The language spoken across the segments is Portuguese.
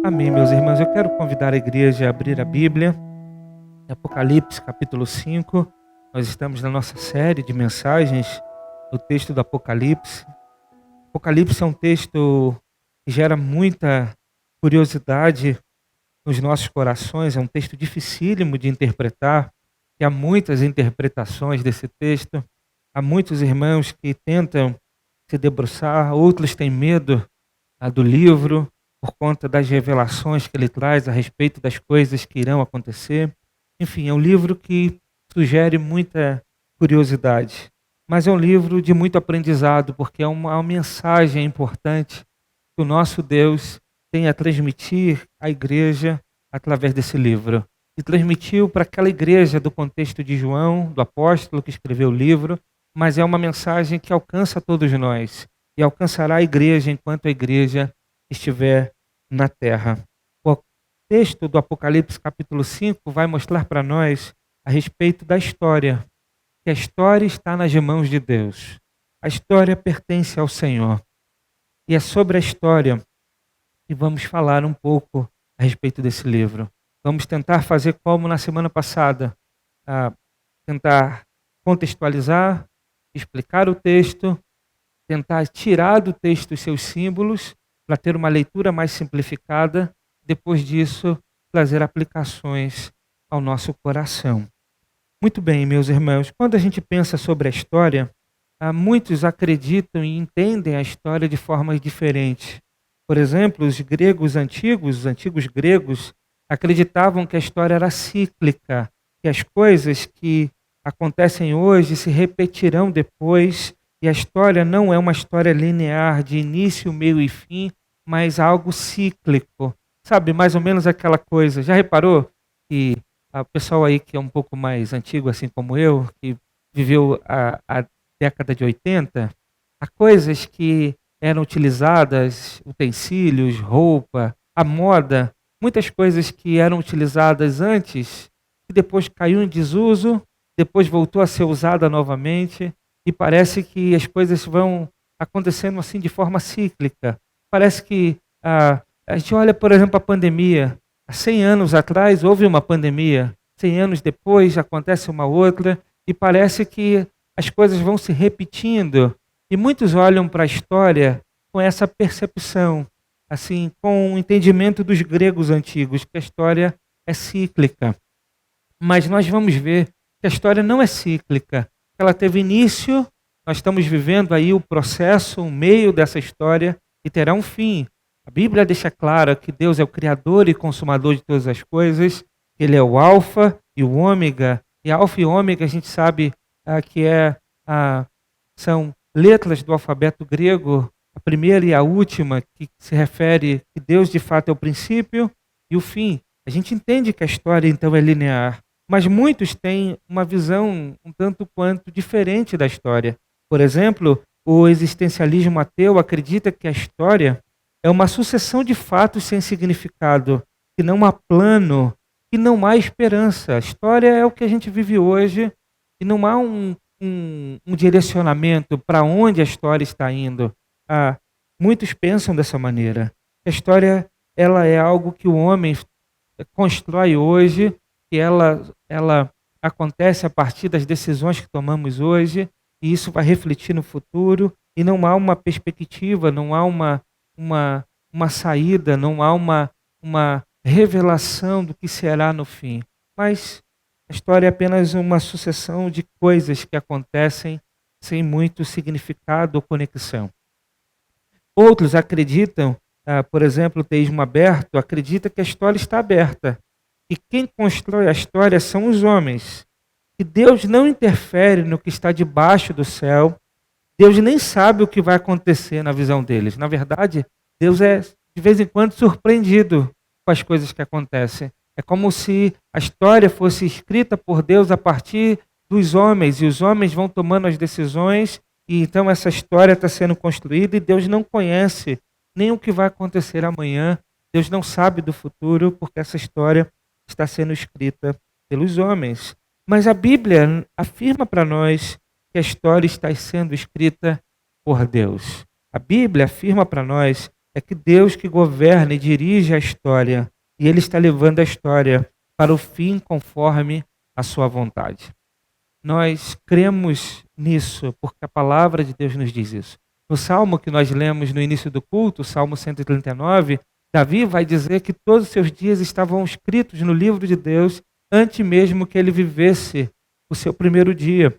Amém, meus irmãos. Eu quero convidar a igreja a abrir a Bíblia, em Apocalipse, capítulo 5. Nós estamos na nossa série de mensagens, no texto do Apocalipse. Apocalipse é um texto que gera muita curiosidade nos nossos corações, é um texto dificílimo de interpretar, e há muitas interpretações desse texto. Há muitos irmãos que tentam se debruçar, outros têm medo do livro, por conta das revelações que ele traz a respeito das coisas que irão acontecer. Enfim, é um livro que sugere muita curiosidade, mas é um livro de muito aprendizado, porque é uma mensagem importante que o nosso Deus tem a transmitir à igreja através desse livro. E transmitiu para aquela igreja do contexto de João, do apóstolo que escreveu o livro, mas é uma mensagem que alcança todos nós e alcançará a igreja enquanto a igreja estiver na terra. O texto do Apocalipse capítulo 5 vai mostrar para nós a respeito da história, que a história está nas mãos de Deus. A história pertence ao Senhor. E é sobre a história que vamos falar um pouco a respeito desse livro. Vamos tentar fazer como na semana passada, tentar contextualizar, explicar o texto, tentar tirar do texto os seus símbolos, para ter uma leitura mais simplificada, depois disso, trazer aplicações ao nosso coração. Muito bem, meus irmãos, quando a gente pensa sobre a história, muitos acreditam e entendem a história de formas diferentes. Por exemplo, os antigos gregos, acreditavam que a história era cíclica, que as coisas que acontecem hoje se repetirão depois, e a história não é uma história linear, de início, meio e fim, mas algo cíclico. Sabe, mais ou menos aquela coisa. Já reparou que o pessoal aí que é um pouco mais antigo, assim como eu, que viveu a década de 80, há coisas que eram utilizadas, utensílios, roupa, a moda, muitas coisas que eram utilizadas antes, que depois caiu em desuso, depois voltou a ser usada novamente, e parece que as coisas vão acontecendo assim de forma cíclica. Parece que a gente olha, por exemplo, a pandemia. Há 100 anos atrás houve uma pandemia. 100 anos depois acontece uma outra. E parece que as coisas vão se repetindo. E muitos olham para a história com essa percepção, assim, com o entendimento dos gregos antigos, que a história é cíclica. Mas nós vamos ver que a história não é cíclica. Ela teve início, nós estamos vivendo aí o processo, o meio dessa história, e terá um fim. A Bíblia deixa claro que Deus é o Criador e Consumador de todas as coisas, que Ele é o Alfa e o Ômega. E Alfa e Ômega a gente sabe que são letras do alfabeto grego, a primeira e a última, que se refere que Deus de fato é o princípio e o fim. A gente entende que a história então é linear, mas muitos têm uma visão um tanto quanto diferente da história. Por exemplo, o existencialismo ateu acredita que a história é uma sucessão de fatos sem significado, que não há plano, que não há esperança. A história é o que a gente vive hoje e não há um direcionamento para onde a história está indo. Muitos pensam dessa maneira. A história ela é algo que o homem constrói hoje, que ela acontece a partir das decisões que tomamos hoje, e isso vai refletir no futuro, e não há uma perspectiva, não há uma saída, não há uma revelação do que será no fim. Mas a história é apenas uma sucessão de coisas que acontecem sem muito significado ou conexão. Outros acreditam, por exemplo, o teísmo aberto, acredita que a história está aberta. E quem constrói a história são os homens. Que Deus não interfere no que está debaixo do céu. Deus nem sabe o que vai acontecer na visão deles. Na verdade, Deus é, de vez em quando, surpreendido com as coisas que acontecem. É como se a história fosse escrita por Deus a partir dos homens, e os homens vão tomando as decisões, e então essa história está sendo construída, e Deus não conhece nem o que vai acontecer amanhã. Deus não sabe do futuro, porque essa história está sendo escrita pelos homens. Mas a Bíblia afirma para nós que a história está sendo escrita por Deus. A Bíblia afirma para nós é que Deus que governa e dirige a história, e Ele está levando a história para o fim conforme a sua vontade. Nós cremos nisso, porque a palavra de Deus nos diz isso. No salmo que nós lemos no início do culto, o Salmo 139, Davi vai dizer que todos os seus dias estavam escritos no livro de Deus antes mesmo que ele vivesse o seu primeiro dia.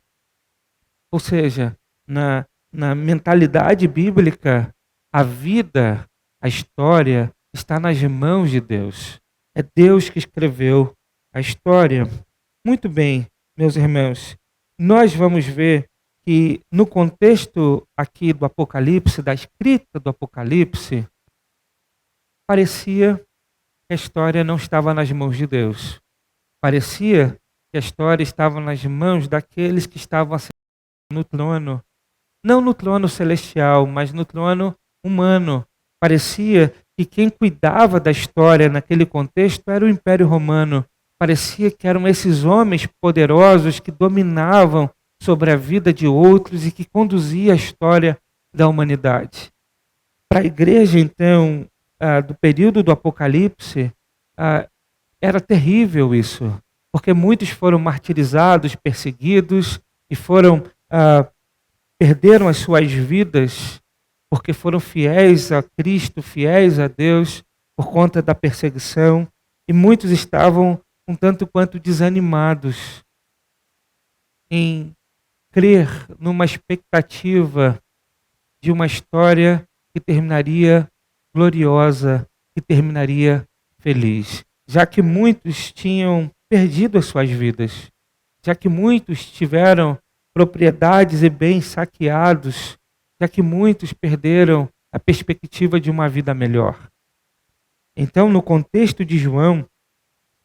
Ou seja, na mentalidade bíblica, a vida, a história está nas mãos de Deus. É Deus que escreveu a história. Muito bem, meus irmãos, nós vamos ver que no contexto aqui do Apocalipse, da escrita do Apocalipse, parecia que a história não estava nas mãos de Deus. Parecia que a história estava nas mãos daqueles que estavam no trono, não no trono celestial, mas no trono humano. Parecia que quem cuidava da história naquele contexto era o Império Romano. Parecia que eram esses homens poderosos que dominavam sobre a vida de outros e que conduziam a história da humanidade. Para a igreja, então, do período do Apocalipse, era terrível isso, porque muitos foram martirizados, perseguidos e perderam as suas vidas porque foram fiéis a Cristo, fiéis a Deus por conta da perseguição, e muitos estavam um tanto quanto desanimados em crer numa expectativa de uma história que terminaria gloriosa, que terminaria feliz, já que muitos tinham perdido as suas vidas, já que muitos tiveram propriedades e bens saqueados, já que muitos perderam a perspectiva de uma vida melhor. Então, no contexto de João,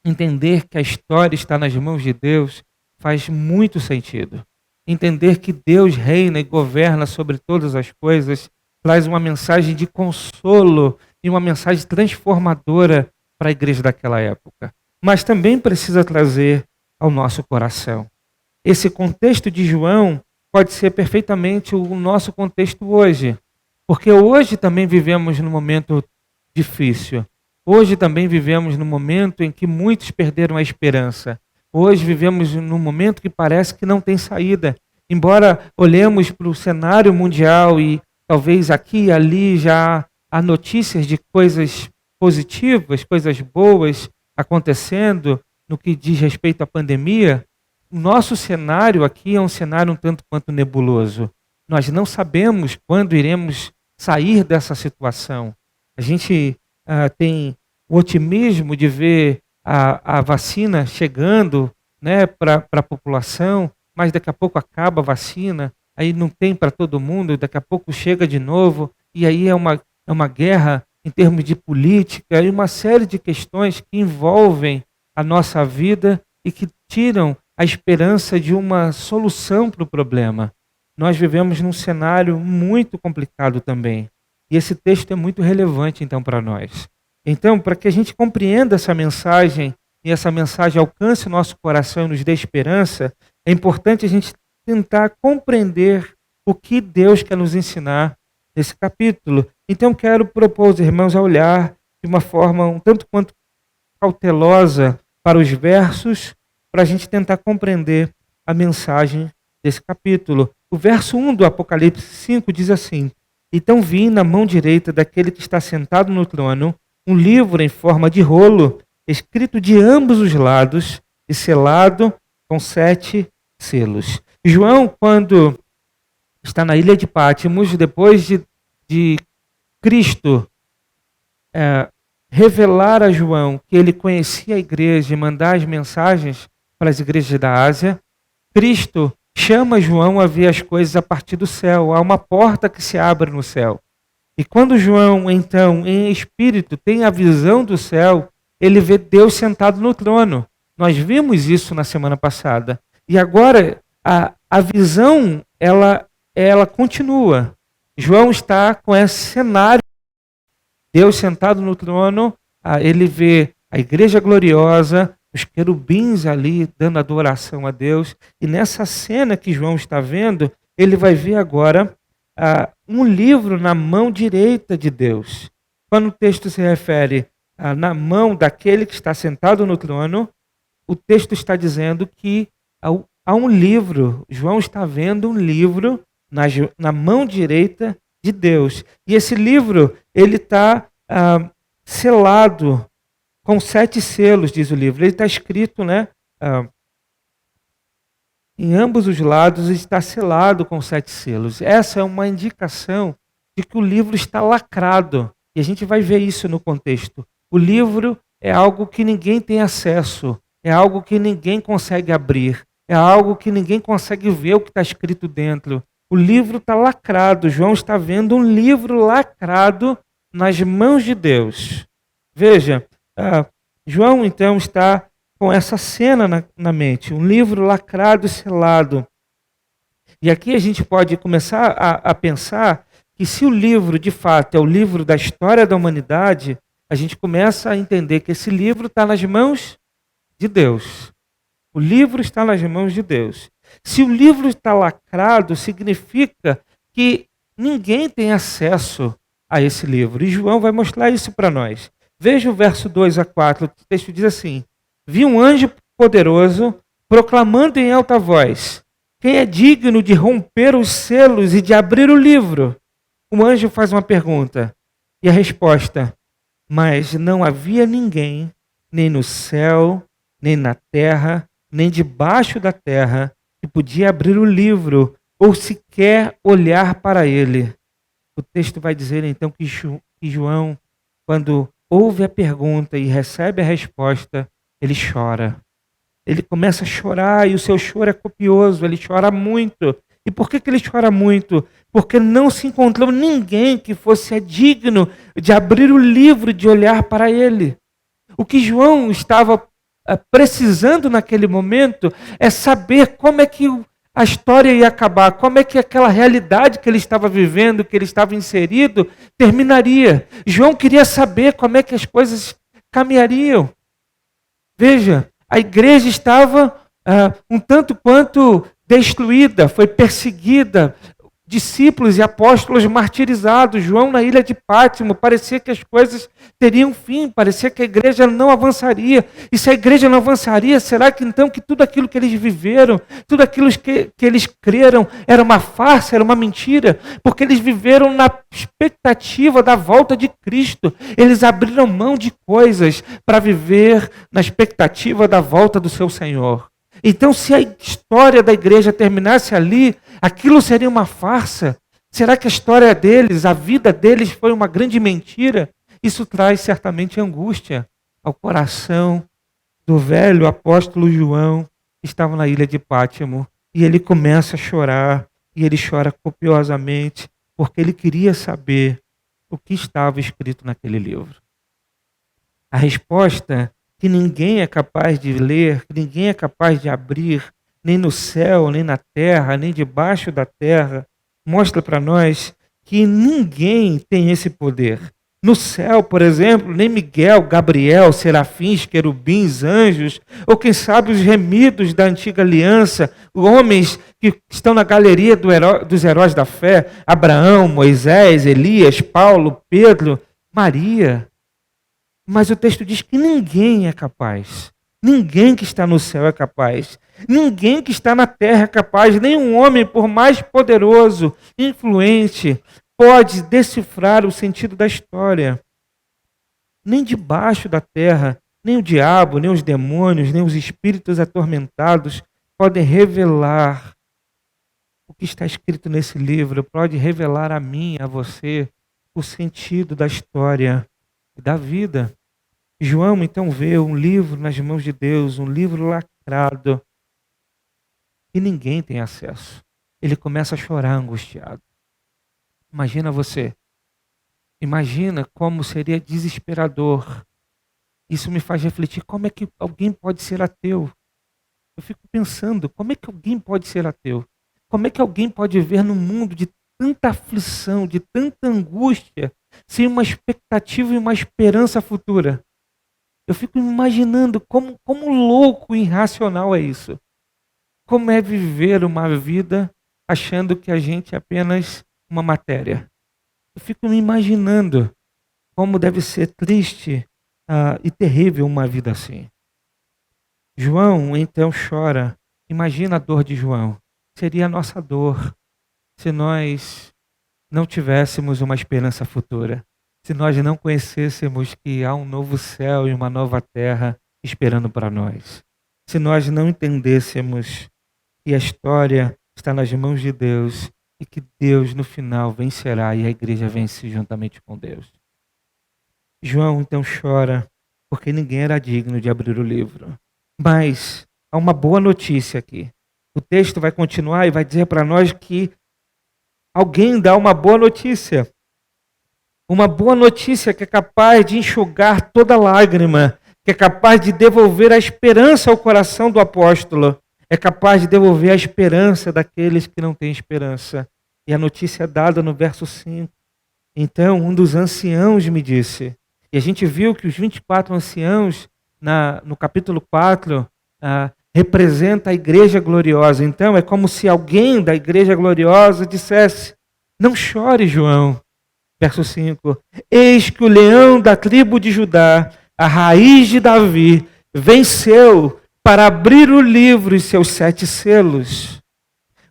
entender que a história está nas mãos de Deus faz muito sentido. Entender que Deus reina e governa sobre todas as coisas traz uma mensagem de consolo e uma mensagem transformadora para a igreja daquela época. Mas também precisa trazer ao nosso coração. Esse contexto de João pode ser perfeitamente o nosso contexto hoje. Porque hoje também vivemos num momento difícil. Hoje também vivemos num momento em que muitos perderam a esperança. Hoje vivemos num momento que parece que não tem saída. Embora olhemos para o cenário mundial e talvez aqui e ali já há notícias de coisas positivas, coisas boas acontecendo no que diz respeito à pandemia, o nosso cenário aqui é um cenário um tanto quanto nebuloso. Nós não sabemos quando iremos sair dessa situação. A gente tem o otimismo de ver a vacina chegando, né, para a população, mas daqui a pouco acaba a vacina, aí não tem para todo mundo, daqui a pouco chega de novo, e aí é uma guerra em termos de política e uma série de questões que envolvem a nossa vida e que tiram a esperança de uma solução para o problema. Nós vivemos num cenário muito complicado também. E esse texto é muito relevante, então, para nós. Então, para que a gente compreenda essa mensagem e essa mensagem alcance o nosso coração e nos dê esperança, é importante a gente tentar compreender o que Deus quer nos ensinar nesse capítulo. Então, quero propor aos irmãos a olhar de uma forma um tanto quanto cautelosa para os versos, para a gente tentar compreender a mensagem desse capítulo. O verso 1 do Apocalipse 5 diz assim: Então vi na mão direita daquele que está sentado no trono um livro em forma de rolo, escrito de ambos os lados e selado com 7 selos. João, quando está na ilha de Patmos, depois de Cristo revelar a João que ele conhecia a igreja e mandar as mensagens para as igrejas da Ásia, Cristo chama João a ver as coisas a partir do céu. Há uma porta que se abre no céu. E quando João, então, em espírito, tem a visão do céu, ele vê Deus sentado no trono. Nós vimos isso na semana passada. E agora, a visão, ela continua. João está com esse cenário. Deus sentado no trono, ele vê a igreja gloriosa, os querubins ali dando adoração a Deus. E nessa cena que João está vendo, ele vai ver agora um livro na mão direita de Deus. Quando o texto se refere na mão daquele que está sentado no trono, o texto está dizendo que há um livro. João está vendo um livro na mão direita de Deus. E esse livro, ele está selado com 7 selos, diz o livro. Ele está escrito, né? Em ambos os lados está selado com 7 selos. Essa é uma indicação de que o livro está lacrado. E a gente vai ver isso no contexto. O livro é algo que ninguém tem acesso. É algo que ninguém consegue abrir. É algo que ninguém consegue ver o que está escrito dentro. O livro está lacrado. João está vendo um livro lacrado nas mãos de Deus. Veja, João então está com essa cena na mente, um livro lacrado e selado. E aqui a gente pode começar a pensar que se o livro de fato é o livro da história da humanidade, a gente começa a entender que esse livro está nas mãos de Deus. O livro está nas mãos de Deus. Se o livro está lacrado, significa que ninguém tem acesso a esse livro. E João vai mostrar isso para nós. Veja o verso 2 a 4, o texto diz assim: vi um anjo poderoso proclamando em alta voz: quem é digno de romper os selos e de abrir o livro? O anjo faz uma pergunta. E a resposta: mas não havia ninguém, nem no céu, nem na terra, nem debaixo da terra, que podia abrir o livro ou sequer olhar para ele. O texto vai dizer então que João, quando ouve a pergunta e recebe a resposta, ele chora. Ele começa a chorar e o seu choro é copioso, ele chora muito. E por que ele chora muito? Porque não se encontrou ninguém que fosse digno de abrir o livro, de olhar para ele. O que João estava precisando naquele momento é saber como é que a história ia acabar, como é que aquela realidade que ele estava vivendo, que ele estava inserido, terminaria. João queria saber como é que as coisas caminhariam. Veja, a igreja estava um tanto quanto destruída, foi perseguida, discípulos e apóstolos martirizados, João na ilha de Pátimo, parecia que as coisas teriam fim, parecia que a igreja não avançaria. E se a igreja não avançaria, será que então que tudo aquilo que eles viveram, tudo aquilo que eles creram era uma farsa, era uma mentira? Porque eles viveram na expectativa da volta de Cristo. Eles abriram mão de coisas para viver na expectativa da volta do seu Senhor. Então, se a história da igreja terminasse ali, aquilo seria uma farsa? Será que a história deles, a vida deles foi uma grande mentira? Isso traz certamente angústia ao coração do velho apóstolo João, que estava na ilha de Pátimo. E ele começa a chorar, e ele chora copiosamente, porque ele queria saber o que estava escrito naquele livro. A resposta que ninguém é capaz de ler, que ninguém é capaz de abrir, nem no céu, nem na terra, nem debaixo da terra, mostra para nós que ninguém tem esse poder. No céu, por exemplo, nem Miguel, Gabriel, serafins, querubins, anjos, ou quem sabe os remidos da antiga aliança, homens que estão na galeria dos heróis da fé, Abraão, Moisés, Elias, Paulo, Pedro, Maria. Mas o texto diz que ninguém é capaz. Ninguém que está no céu é capaz. Ninguém que está na terra é capaz. Nenhum homem, por mais poderoso, influente, pode decifrar o sentido da história. Nem debaixo da terra, nem o diabo, nem os demônios, nem os espíritos atormentados podem revelar o que está escrito nesse livro. Pode revelar a mim, a você, o sentido da história e da vida. João então vê um livro nas mãos de Deus, um livro lacrado, e ninguém tem acesso. Ele começa a chorar angustiado. Imagina você. Imagina como seria desesperador. Isso me faz refletir como é que alguém pode ser ateu. Eu fico pensando, como é que alguém pode ser ateu? Como é que alguém pode viver num mundo de tanta aflição, de tanta angústia, sem uma expectativa e uma esperança futura? Eu fico imaginando como louco e irracional é isso. Como é viver uma vida achando que a gente é apenas uma matéria. Eu fico me imaginando como deve ser triste e terrível uma vida assim. João então chora. Imagina a dor de João. Seria a nossa dor se nós não tivéssemos uma esperança futura. Se nós não conhecêssemos que há um novo céu e uma nova terra esperando para nós. Se nós não entendêssemos que a história está nas mãos de Deus e que Deus no final vencerá e a igreja vence juntamente com Deus. João então chora porque ninguém era digno de abrir o livro. Mas há uma boa notícia aqui. O texto vai continuar e vai dizer para nós que alguém dá uma boa notícia. Uma boa notícia que é capaz de enxugar toda lágrima, que é capaz de devolver a esperança ao coração do apóstolo, é capaz de devolver a esperança daqueles que não têm esperança. E a notícia é dada no verso 5. Então, um dos anciãos me disse, e a gente viu que os 24 anciãos, no capítulo 4, representa a igreja gloriosa. Então, é como se alguém da igreja gloriosa dissesse, não chore, João. Verso 5, eis que o leão da tribo de Judá, a raiz de Davi, venceu para abrir o livro e seus 7 selos.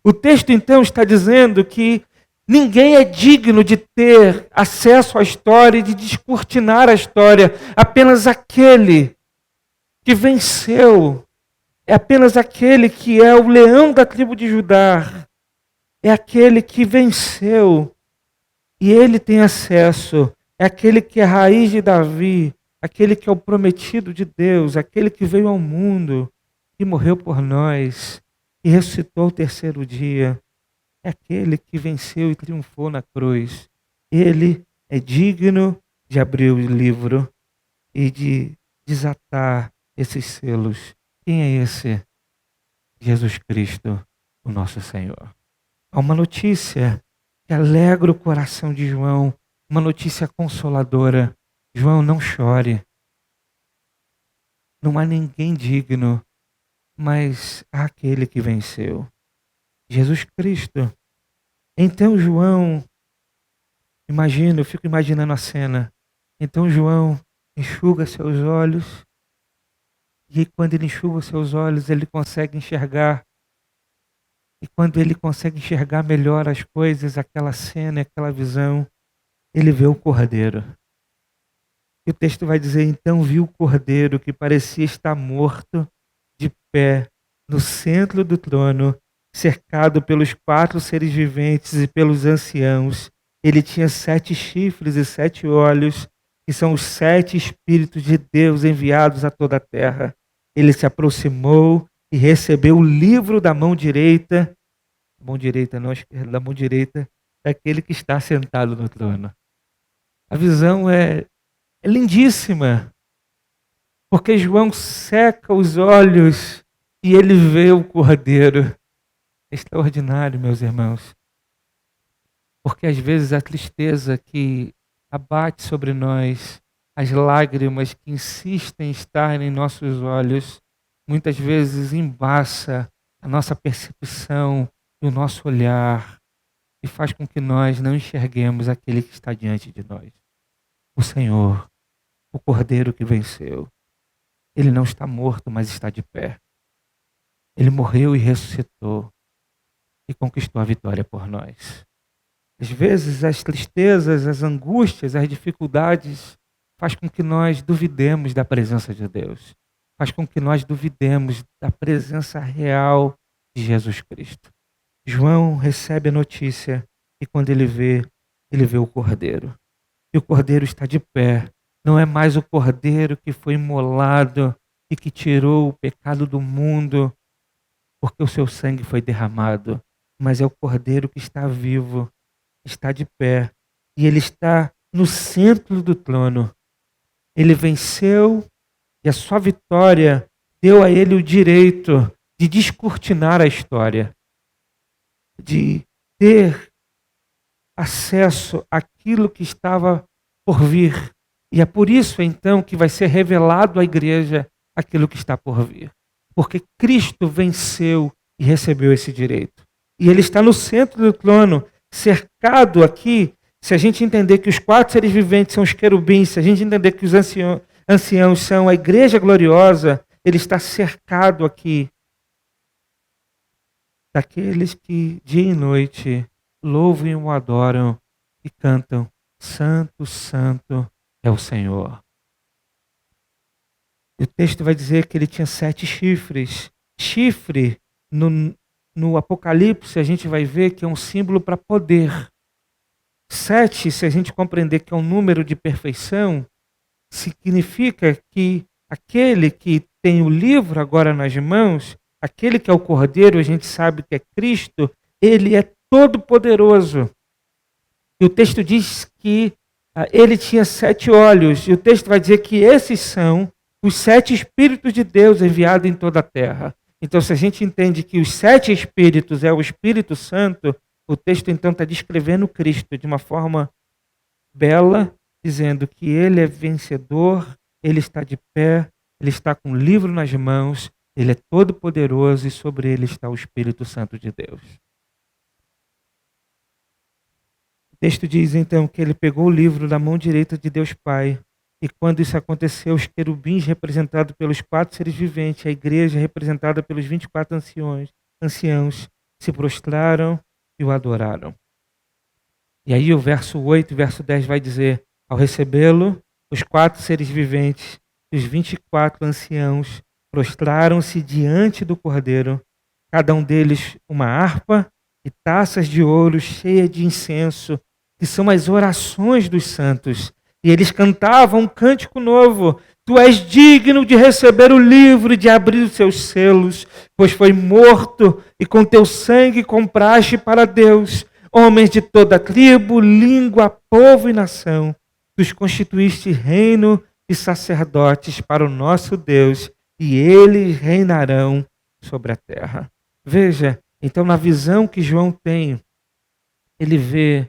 O texto então está dizendo que ninguém é digno de ter acesso à história e de descortinar a história. Apenas aquele que venceu. É apenas aquele que é o leão da tribo de Judá. É aquele que venceu. E ele tem acesso. É aquele que é a raiz de Davi. Aquele que é o prometido de Deus. Aquele que veio ao mundo. Que morreu por nós. E ressuscitou o terceiro dia. É aquele que venceu e triunfou na cruz. Ele é digno de abrir o livro e de desatar esses selos. Quem é esse? Jesus Cristo, o nosso Senhor. Há uma notícia que alegra o coração de João, uma notícia consoladora. João, não chore. Não há ninguém digno, mas há aquele que venceu. Jesus Cristo. Então João, eu fico imaginando a cena. Então João enxuga seus olhos, e quando ele enxuga seus olhos, ele consegue enxergar. E quando ele consegue enxergar melhor as coisas, aquela cena, aquela visão, ele vê o cordeiro. E o texto vai dizer, então viu o cordeiro que parecia estar morto, de pé, no centro do trono, cercado pelos 4 seres viventes e pelos anciãos. Ele tinha 7 chifres e 7 olhos, que são os 7 Espíritos de Deus enviados a toda a terra. Ele se aproximou e recebeu o livro da mão direita, não esquerda, da mão direita, daquele que está sentado no trono. A visão é lindíssima, porque João seca os olhos e ele vê o cordeiro. Extraordinário, meus irmãos. Porque às vezes a tristeza que abate sobre nós, as lágrimas que insistem em estar em nossos olhos, muitas vezes embaça a nossa percepção e o nosso olhar e faz com que nós não enxerguemos aquele que está diante de nós. O Senhor, o Cordeiro que venceu. Ele não está morto, mas está de pé. Ele morreu e ressuscitou e conquistou a vitória por nós. Às vezes as tristezas, as angústias, as dificuldades faz com que nós duvidemos da presença de Deus. Faz com que nós duvidemos da presença real de Jesus Cristo. João recebe a notícia e quando ele vê o Cordeiro. E o Cordeiro está de pé. Não é mais o Cordeiro que foi imolado e que tirou o pecado do mundo porque o seu sangue foi derramado. Mas é o Cordeiro que está vivo, está de pé. E ele está no centro do trono. Ele venceu e a sua vitória deu a ele o direito de descortinar a história, de ter acesso àquilo que estava por vir. E é por isso, então, que vai ser revelado à igreja aquilo que está por vir. Porque Cristo venceu e recebeu esse direito. E ele está no centro do trono, cercado aqui, se a gente entender que os 4 seres viventes são os querubins, se a gente entender que os anciãos são a igreja gloriosa, ele está cercado aqui daqueles que dia e noite louvam e o adoram e cantam: Santo, Santo é o Senhor. E o texto vai dizer que ele tinha 7 chifres. Chifre, no Apocalipse, a gente vai ver que é um símbolo para poder. 7, se a gente compreender que é um número de perfeição, significa que aquele que tem o livro agora nas mãos, aquele que é o Cordeiro, a gente sabe que é Cristo, ele é todo poderoso. E o texto diz que ele tinha 7 olhos, e o texto vai dizer que esses são os 7 Espíritos de Deus enviados em toda a terra. Então, se a gente entende que os 7 Espíritos é o Espírito Santo, o texto então está descrevendo Cristo de uma forma bela, dizendo que ele é vencedor, ele está de pé, ele está com o livro nas mãos, ele é todo poderoso e sobre ele está o Espírito Santo de Deus. O texto diz então que ele pegou o livro da mão direita de Deus Pai, e quando isso aconteceu, os querubins representados pelos 4 seres viventes, a igreja representada pelos 24 anciãos, se prostraram e o adoraram. E aí o verso 8 e verso 10 vai dizer: ao recebê-lo, os 4 seres viventes e os 24 anciãos prostraram-se diante do Cordeiro, cada um deles uma harpa e taças de ouro cheias de incenso, que são as orações dos santos. E eles cantavam um cântico novo: Tu és digno de receber o livro e de abrir os seus selos, pois foi morto e com teu sangue compraste para Deus homens de toda tribo, língua, povo e nação. Tu os constituíste reino e sacerdotes para o nosso Deus, e eles reinarão sobre a terra. Veja, então, na visão que João tem, ele vê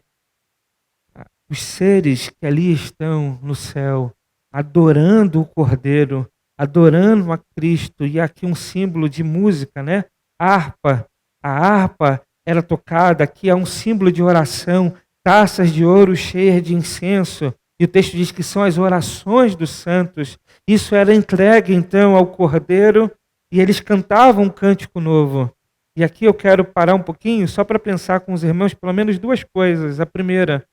os seres que ali estão no céu, adorando o Cordeiro, adorando a Cristo. E aqui um símbolo de música, né? Harpa. A harpa era tocada, aqui é um símbolo de oração, taças de ouro cheias de incenso. E o texto diz que são as orações dos santos. Isso era entregue então ao Cordeiro e eles cantavam um cântico novo. E aqui eu quero parar um pouquinho só para pensar com os irmãos pelo menos 2 coisas. A primeira,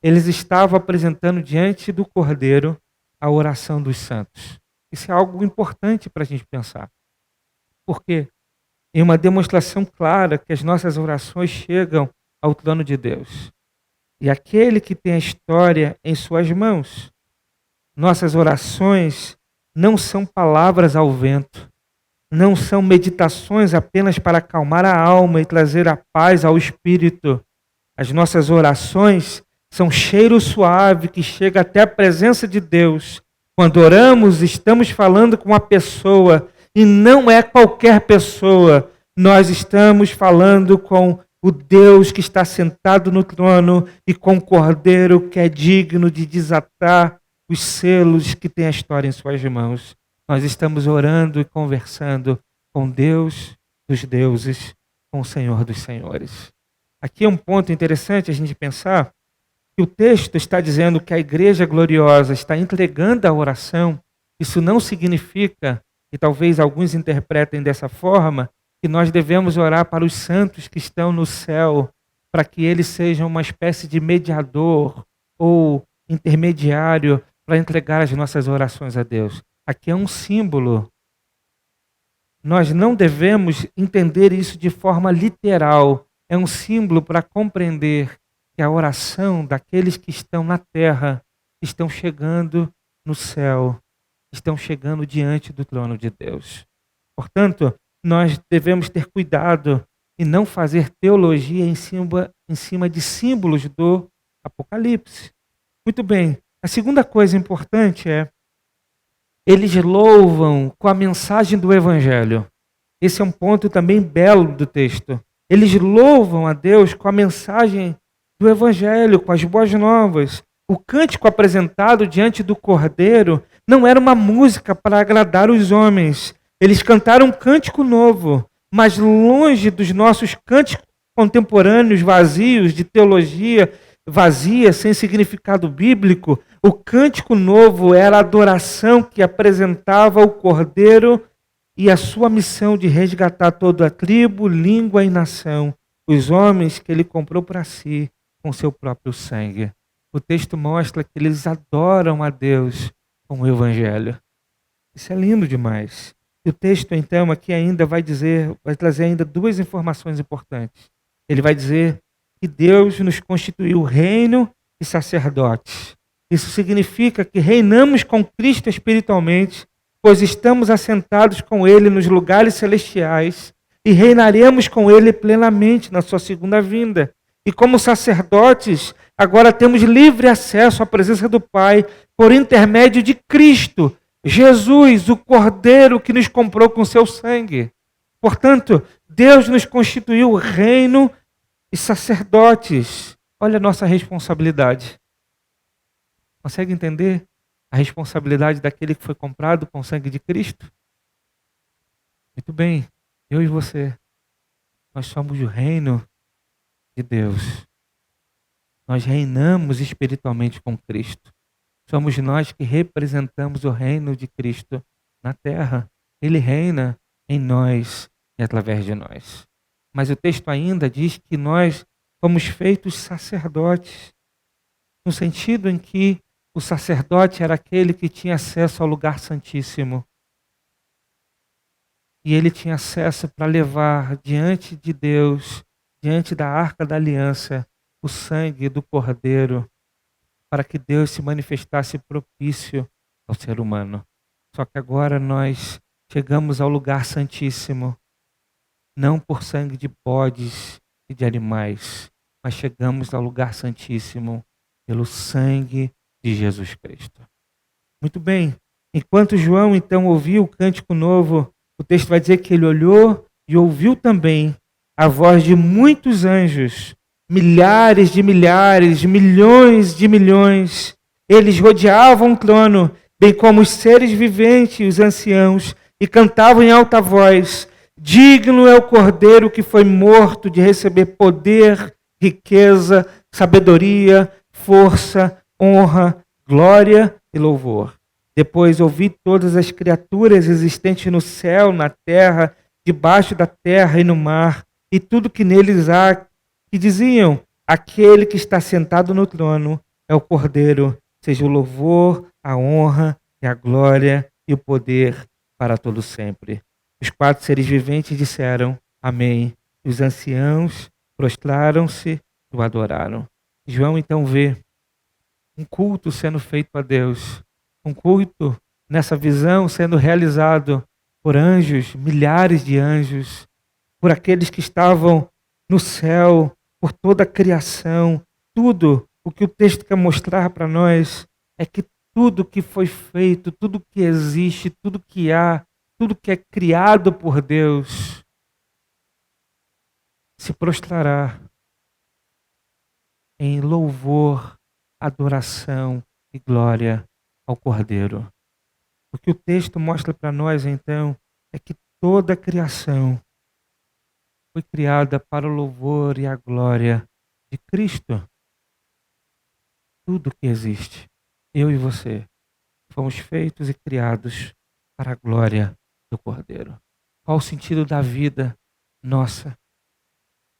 eles estavam apresentando diante do Cordeiro a oração dos santos. Isso é algo importante para a gente pensar. Por quê? É uma demonstração clara que as nossas orações chegam ao trono de Deus. E aquele que tem a história em suas mãos. Nossas orações não são palavras ao vento, não são meditações apenas para acalmar a alma e trazer a paz ao espírito. As nossas orações são cheiro suave que chega até a presença de Deus. Quando oramos, estamos falando com uma pessoa, e não é qualquer pessoa. Nós estamos falando com o Deus que está sentado no trono e com o Cordeiro que é digno de desatar os selos que tem a história em suas mãos. Nós estamos orando e conversando com Deus dos deuses, com o Senhor dos senhores. Aqui é um ponto interessante a gente pensar, que o texto está dizendo que a igreja gloriosa está entregando a oração. Isso não significa, e talvez alguns interpretem dessa forma, que nós devemos orar para os santos que estão no céu, para que eles sejam uma espécie de mediador ou intermediário para entregar as nossas orações a Deus. Aqui é um símbolo. Nós não devemos entender isso de forma literal. É um símbolo para compreender que a oração daqueles que estão na terra estão chegando no céu, estão chegando diante do trono de Deus. Portanto, nós devemos ter cuidado e não fazer teologia em cima de símbolos do Apocalipse. Muito bem, a segunda coisa importante é, eles louvam com a mensagem do Evangelho. Esse é um ponto também belo do texto. Eles louvam a Deus com a mensagem do Evangelho, com as boas novas. O cântico apresentado diante do Cordeiro não era uma música para agradar os homens. Eles cantaram um cântico novo, mas longe dos nossos cânticos contemporâneos vazios de teologia, vazia, sem significado bíblico, o cântico novo era a adoração que apresentava o Cordeiro e a sua missão de resgatar toda a tribo, língua e nação, os homens que ele comprou para si com seu próprio sangue. O texto mostra que eles adoram a Deus com o Evangelho. Isso é lindo demais. E o texto, então, aqui ainda vai trazer ainda duas informações importantes. Ele vai dizer que Deus nos constituiu reino e sacerdotes. Isso significa que reinamos com Cristo espiritualmente, pois estamos assentados com Ele nos lugares celestiais e reinaremos com Ele plenamente na sua segunda vinda. E como sacerdotes, agora temos livre acesso à presença do Pai por intermédio de Cristo, Jesus, o Cordeiro que nos comprou com seu sangue. Portanto, Deus nos constituiu reino e sacerdotes. Olha a nossa responsabilidade. Consegue entender a responsabilidade daquele que foi comprado com o sangue de Cristo? Muito bem, eu e você, nós somos o reino de Deus. Nós reinamos espiritualmente com Cristo. Somos nós que representamos o reino de Cristo na terra. Ele reina em nós e através de nós. Mas o texto ainda diz que nós fomos feitos sacerdotes, no sentido em que o sacerdote era aquele que tinha acesso ao lugar santíssimo. E ele tinha acesso para levar diante de Deus, diante da arca da aliança, o sangue do Cordeiro, para que Deus se manifestasse propício ao ser humano. Só que agora nós chegamos ao lugar santíssimo, não por sangue de bodes e de animais, mas chegamos ao lugar santíssimo pelo sangue de Jesus Cristo. Muito bem, enquanto João então ouviu o cântico novo, o texto vai dizer que ele olhou e ouviu também a voz de muitos anjos, milhares de milhares, milhões de milhões. Eles rodeavam o trono, bem como os seres viventes e os anciãos, e cantavam em alta voz: digno é o Cordeiro que foi morto de receber poder, riqueza, sabedoria, força, honra, glória e louvor. Depois ouvi todas as criaturas existentes no céu, na terra, debaixo da terra e no mar, e tudo que neles há, que diziam: aquele que está sentado no trono é o Cordeiro, seja o louvor, a honra e a glória e o poder para todo sempre. Os quatro seres viventes disseram: amém. E os anciãos prostraram-se e o adoraram. João então vê um culto sendo feito a Deus, um culto nessa visão sendo realizado por anjos, milhares de anjos, por aqueles que estavam no céu, por toda a criação. Tudo o que o texto quer mostrar para nós é que tudo que foi feito, tudo que existe, tudo que há, tudo que é criado por Deus, se prostrará em louvor, adoração e glória ao Cordeiro. O que o texto mostra para nós, então, é que toda a criação foi criada para o louvor e a glória de Cristo. Tudo que existe, eu e você, fomos feitos e criados para a glória do Cordeiro. Qual o sentido da vida nossa?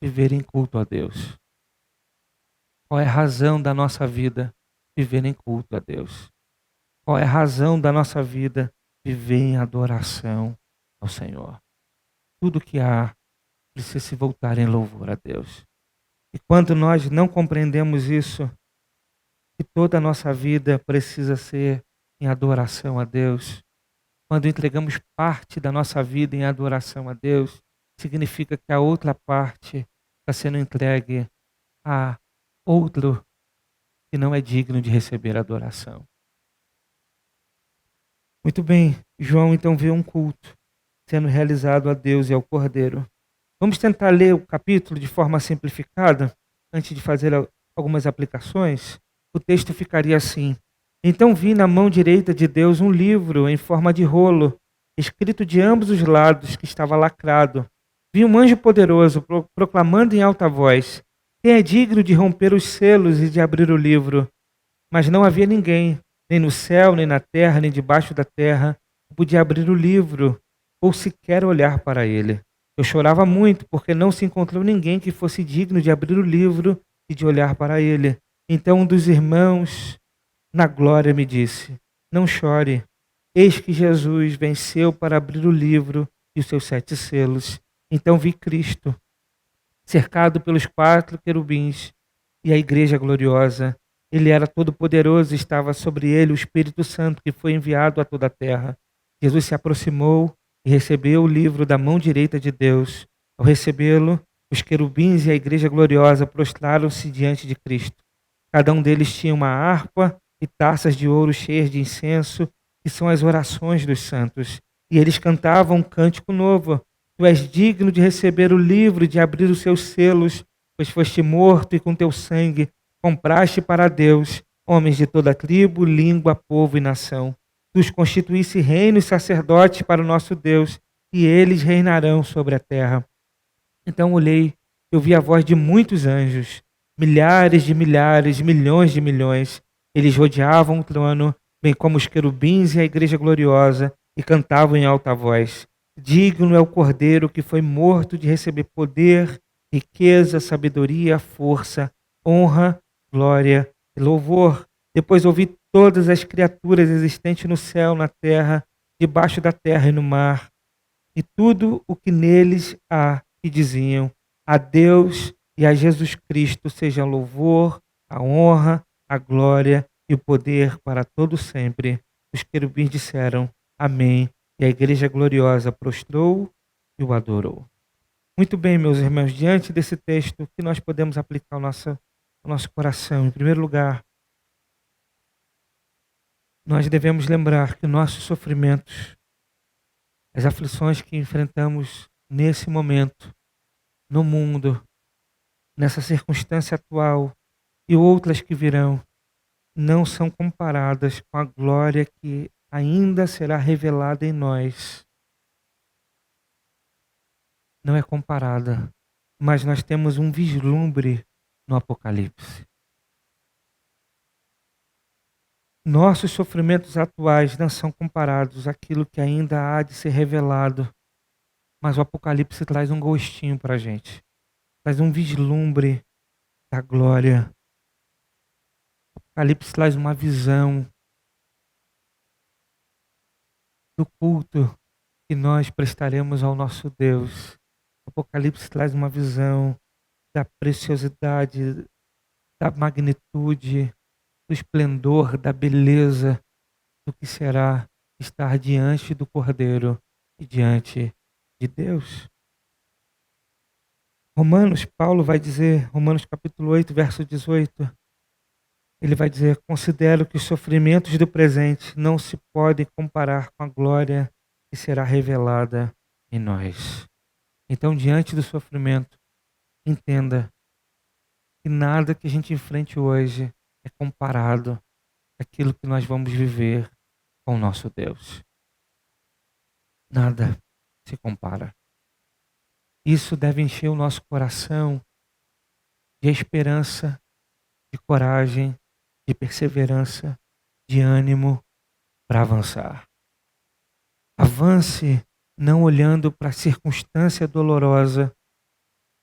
Viver em culto a Deus. Qual é a razão da nossa vida? Viver em culto a Deus. Qual é a razão da nossa vida? Viver em adoração ao Senhor. Tudo que há precisa se voltar em louvor a Deus. E quando nós não compreendemos isso, que toda a nossa vida precisa ser em adoração a Deus, quando entregamos parte da nossa vida em adoração a Deus, significa que a outra parte está sendo entregue a outro que não é digno de receber adoração. Muito bem, João então vê um culto sendo realizado a Deus e ao Cordeiro. Vamos tentar ler o capítulo de forma simplificada, antes de fazer algumas aplicações. O texto ficaria assim: então vi na mão direita de Deus um livro em forma de rolo, escrito de ambos os lados, que estava lacrado. Vi um anjo poderoso proclamando em alta voz: Quem é digno de romper os selos e de abrir o livro? Mas não havia ninguém, nem no céu, nem na terra, nem debaixo da terra, que podia abrir o livro ou sequer olhar para ele. Eu chorava muito, porque não se encontrou ninguém que fosse digno de abrir o livro e de olhar para ele. Então um dos irmãos na glória me disse: Não chore, eis que Jesus venceu para abrir o livro e os seus 7 selos. Então vi Cristo, cercado pelos 4 querubins e a igreja gloriosa. Ele era todo-poderoso e estava sobre ele o Espírito Santo que foi enviado a toda a terra. Jesus se aproximou e recebeu o livro da mão direita de Deus. Ao recebê-lo, os querubins e a igreja gloriosa prostraram-se diante de Cristo. Cada um deles tinha uma harpa e taças de ouro cheias de incenso, que são as orações dos santos. E eles cantavam um cântico novo. Tu és digno de receber o livro e de abrir os seus selos, pois foste morto e com teu sangue compraste para Deus homens de toda tribo, língua, povo e nação. Tu os constituísse reino e sacerdotes para o nosso Deus, e eles reinarão sobre a terra. Então olhei, eu vi a voz de muitos anjos, milhares, milhões de milhões. Eles rodeavam o trono, bem como os querubins e a igreja gloriosa, e cantavam em alta voz: Digno é o Cordeiro que foi morto de receber poder, riqueza, sabedoria, força, honra, glória e louvor. Depois ouvi todas as criaturas existentes no céu, na terra, debaixo da terra e no mar, e tudo o que neles há, e diziam: A Deus e a Jesus Cristo sejam louvor, a honra, a glória e o poder para todo sempre. Os querubins disseram: Amém. E a igreja gloriosa prostrou e o adorou. Muito bem, meus irmãos, diante desse texto, o que nós podemos aplicar ao nosso coração? Em primeiro lugar, nós devemos lembrar que nossos sofrimentos, as aflições que enfrentamos nesse momento, no mundo, nessa circunstância atual e outras que virão, não são comparadas com a glória que ainda será revelada em nós. Não é comparada, mas nós temos um vislumbre no Apocalipse. Nossos sofrimentos atuais não são comparados àquilo que ainda há de ser revelado, mas o Apocalipse traz um gostinho para a gente, traz um vislumbre da glória. O Apocalipse traz uma visão do culto que nós prestaremos ao nosso Deus. O Apocalipse traz uma visão da preciosidade, da magnitude, do esplendor, da beleza do que será estar diante do Cordeiro e diante de Deus. Paulo vai dizer, Romanos capítulo 8, verso 18, ele vai dizer: Considero que os sofrimentos do presente não se podem comparar com a glória que será revelada em nós. Então, diante do sofrimento, entenda que nada que a gente enfrente hoje é comparado àquilo que nós vamos viver com o nosso Deus. Nada se compara. Isso deve encher o nosso coração de esperança, de coragem, de perseverança, de ânimo para avançar. Avance não olhando para a circunstância dolorosa,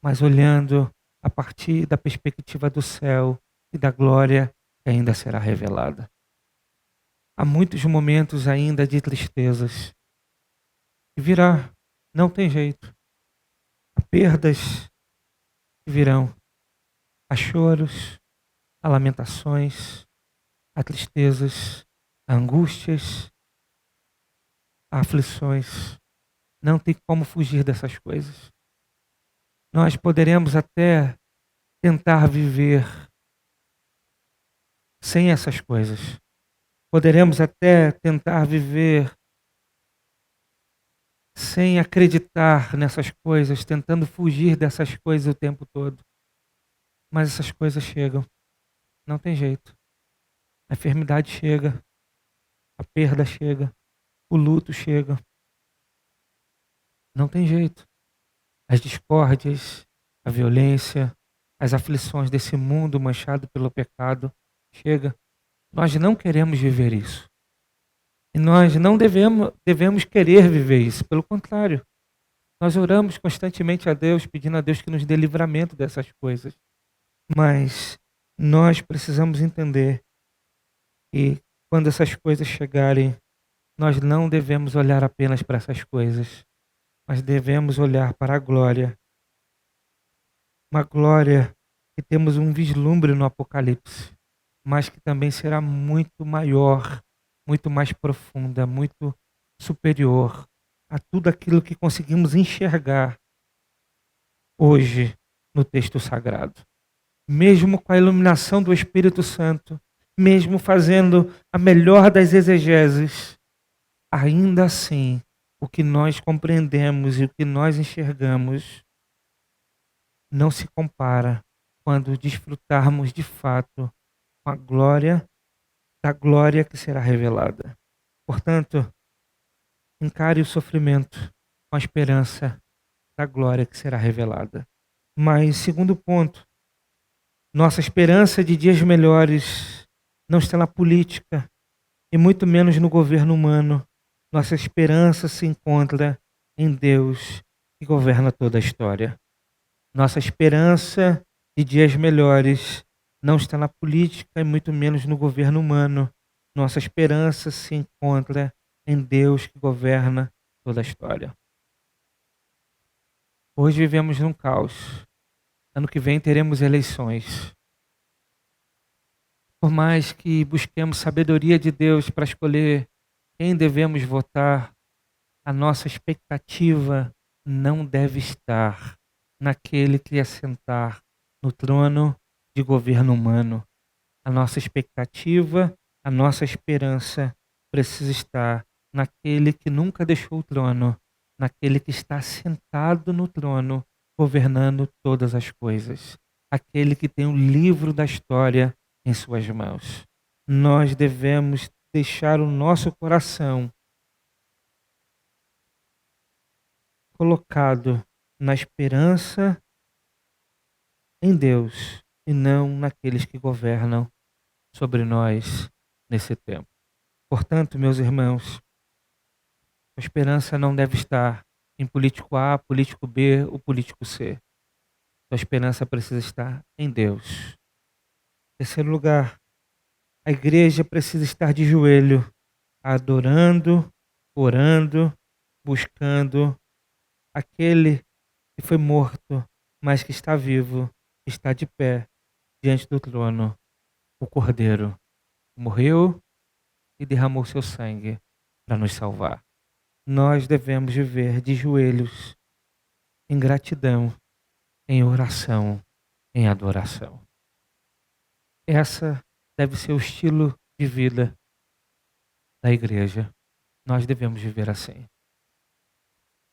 mas olhando a partir da perspectiva do céu e da glória que ainda será revelada. Há muitos momentos ainda de tristezas. E virá, não tem jeito. Há perdas que virão. Há choros, há lamentações, há tristezas, há angústias, há aflições. Não tem como fugir dessas coisas. Nós poderemos até tentar viver sem essas coisas. Poderemos até tentar viver sem acreditar nessas coisas, tentando fugir dessas coisas o tempo todo. Mas essas coisas chegam. Não tem jeito. A enfermidade chega, a perda chega, o luto chega. Não tem jeito. As discórdias, a violência, as aflições desse mundo manchado pelo pecado. Chega. Nós não queremos viver isso. E nós não devemos querer viver isso. Pelo contrário, nós oramos constantemente a Deus, pedindo a Deus que nos dê livramento dessas coisas. Mas nós precisamos entender que quando essas coisas chegarem, nós não devemos olhar apenas para essas coisas, mas devemos olhar para a glória. Uma glória que temos um vislumbre no Apocalipse, mas que também será muito maior, muito mais profunda, muito superior a tudo aquilo que conseguimos enxergar hoje no texto sagrado. Mesmo com a iluminação do Espírito Santo, mesmo fazendo a melhor das exegeses, ainda assim, o que nós compreendemos e o que nós enxergamos não se compara quando desfrutarmos de fato com a glória da glória que será revelada. Portanto, encare o sofrimento com a esperança da glória que será revelada. Mas, segundo ponto, nossa esperança de dias melhores não está na política e muito menos no governo humano. Nossa esperança se encontra em Deus que governa toda a história. Nossa esperança de dias melhores não está na política e muito menos no governo humano. Nossa esperança se encontra em Deus que governa toda a história. Hoje vivemos num caos. Ano que vem teremos eleições. Por mais que busquemos sabedoria de Deus para escolher quem devemos votar, a nossa expectativa não deve estar naquele que ia sentar no trono de governo humano. A nossa expectativa, a nossa esperança precisa estar naquele que nunca deixou o trono, naquele que está sentado no trono, governando todas as coisas. Aquele que tem o livro da história em suas mãos. Nós devemos deixar o nosso coração colocado na esperança em Deus e não naqueles que governam sobre nós nesse tempo. Portanto, meus irmãos, a esperança não deve estar em político A, político B ou político C. A esperança precisa estar em Deus. Em terceiro lugar, a igreja precisa estar de joelho, adorando, orando, buscando aquele que foi morto, mas que está vivo, está de pé diante do trono, o Cordeiro, que morreu e derramou seu sangue para nos salvar. Nós devemos viver de joelhos, em gratidão, em oração, em adoração. Essa deve ser o estilo de vida da igreja. Nós devemos viver assim.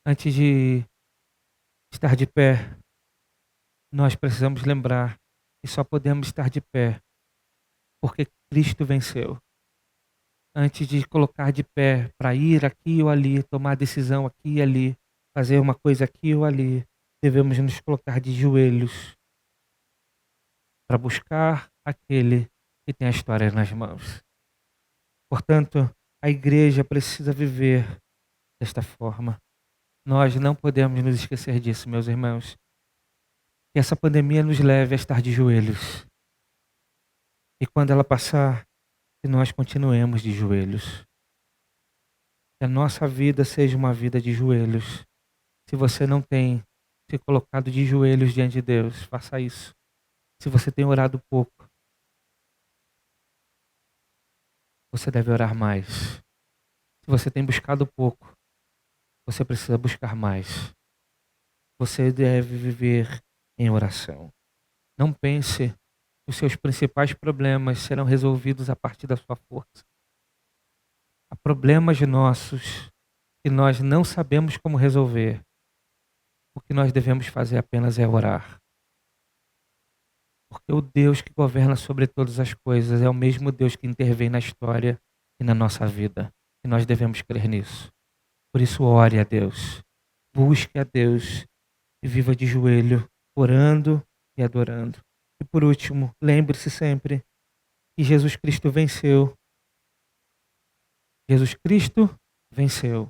Antes de estar de pé, nós precisamos lembrar que só podemos estar de pé porque Cristo venceu. Antes de colocar de pé para ir aqui ou ali, tomar decisão aqui e ali, fazer uma coisa aqui ou ali, devemos nos colocar de joelhos para buscar aquele que tem a história nas mãos. Portanto, a igreja precisa viver desta forma. Nós não podemos nos esquecer disso, meus irmãos. Que essa pandemia nos leve a estar de joelhos. E quando ela passar, que nós continuemos de joelhos. Que a nossa vida seja uma vida de joelhos. Se você não tem se colocado de joelhos diante de Deus, faça isso. Se você tem orado pouco, você deve orar mais. Se você tem buscado pouco, você precisa buscar mais. Você deve viver em oração. Não pense que os seus principais problemas serão resolvidos a partir da sua força. Há problemas nossos que nós não sabemos como resolver. O que nós devemos fazer apenas é orar. Porque o Deus que governa sobre todas as coisas é o mesmo Deus que intervém na história e na nossa vida. E nós devemos crer nisso. Por isso, ore a Deus. Busque a Deus e viva de joelho, orando e adorando. E por último, lembre-se sempre que Jesus Cristo venceu. Jesus Cristo venceu.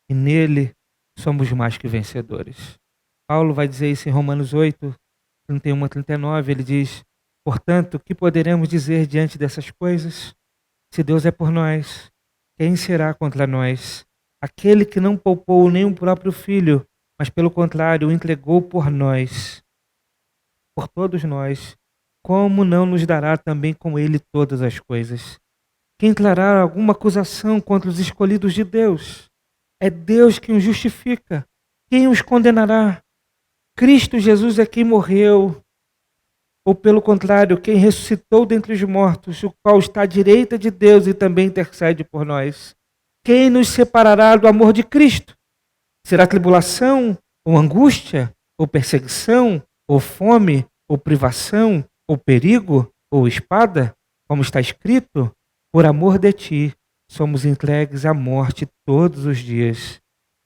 E nele somos mais que vencedores. Paulo vai dizer isso em Romanos 8, 31 a 39. Ele diz: portanto, o que poderemos dizer diante dessas coisas? Se Deus é por nós, quem será contra nós? Aquele que não poupou nem o próprio filho, mas pelo contrário o entregou por nós, por todos nós, como não nos dará também com ele todas as coisas? Quem trará alguma acusação contra os escolhidos de Deus? É Deus quem os justifica. Quem os condenará? Cristo Jesus é quem morreu, ou pelo contrário, quem ressuscitou dentre os mortos, o qual está à direita de Deus e também intercede por nós. Quem nos separará do amor de Cristo? Será tribulação, ou angústia, ou perseguição, ou fome, ou privação, ou perigo, ou espada? Como está escrito, por amor de ti, somos entregues à morte todos os dias.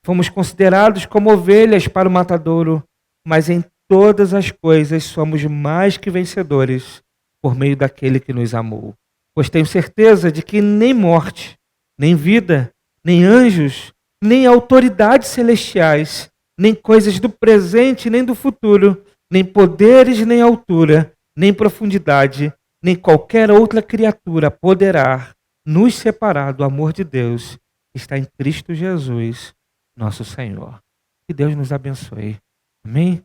Fomos considerados como ovelhas para o matadouro, mas em todas as coisas somos mais que vencedores por meio daquele que nos amou. Pois tenho certeza de que nem morte, nem vida, nem anjos, nem autoridades celestiais, nem coisas do presente nem do futuro, nem poderes nem altura, nem profundidade, nem qualquer outra criatura poderá nos separar do amor de Deus que está em Cristo Jesus, nosso Senhor. Que Deus nos abençoe. Amém?